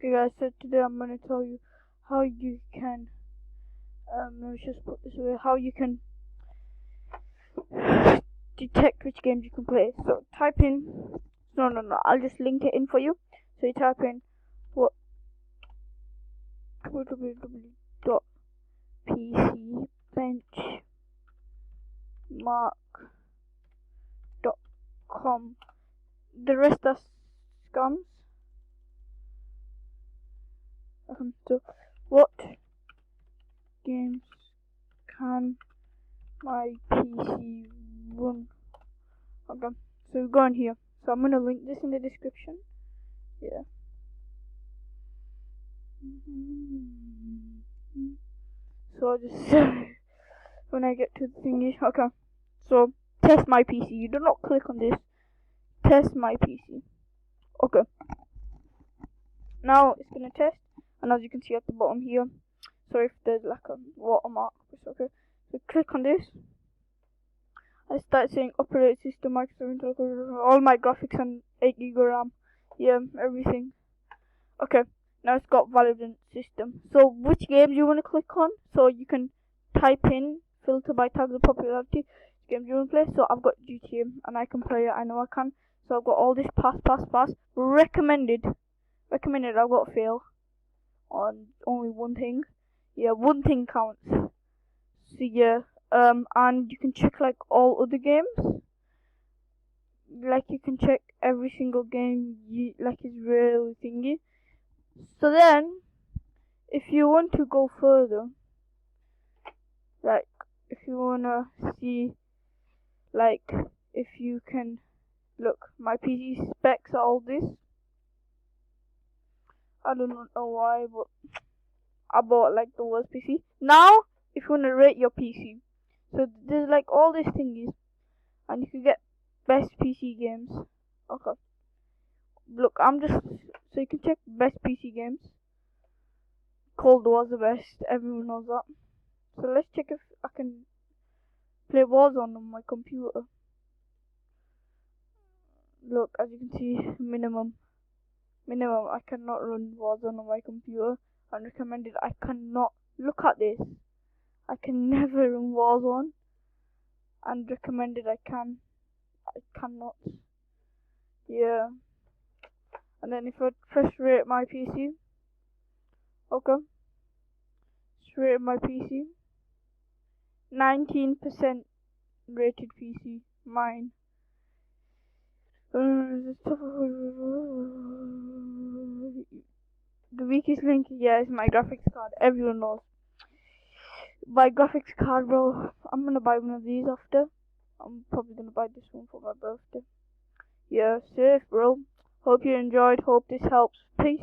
Okay guys, so today I'm going to tell you how you can, let me just put this away, how you can detect which games you can play. So type in, no, I'll just link it in for you. So you type in www.pcbenchmark.com. The rest are scams. So what games can my PC run? Okay, so we go on here. So I'm gonna link this in the description. Yeah. So I'll just when I get to the thingy. Okay. So test my PC. You do not click on this. Test my PC. Okay. Now it's gonna test, and as you can see at the bottom here, sorry if there's like a watermark. It's okay. So click on this. I start saying operating system, Microsoft, all my graphics and 8 GB RAM. Yeah, everything. Okay, now it's got Valorant system. So which games you want to click on? So you can type in filter by tags of popularity games you want to play. So I've got GTA and I can play it. I know I can. So I've got all this pass. Recommended. I've got fail on only one thing. Yeah, one thing counts. So yeah. And you can check like all other games. Like you can check every single game like it's really thingy. So then, if you want to go further, like if you wanna see, like if you can look, my PC specs are all this. I don't know why, but I bought like the worst PC. Now, if you wanna rate your PC, so there's like all these thingies, and you can get best PC games. Okay. Look, so you can check best PC games. Cold War's the best, everyone knows that. So let's check if I can play Warzone on my computer. Look, as you can see, minimum. I cannot run Warzone on my computer. Unrecommended, I cannot. Look at this. I can never run Warzone. And recommended, I cannot. Yeah. And then if I press rate my PC, okay, rate my PC, 19% rated PC, mine. The weakest link, yeah, is my graphics card. Everyone knows. My graphics card, bro. I'm gonna buy one of these after. I'm probably gonna buy this one for my birthday. Yeah, safe, bro. Hope you enjoyed. Hope this helps. Peace.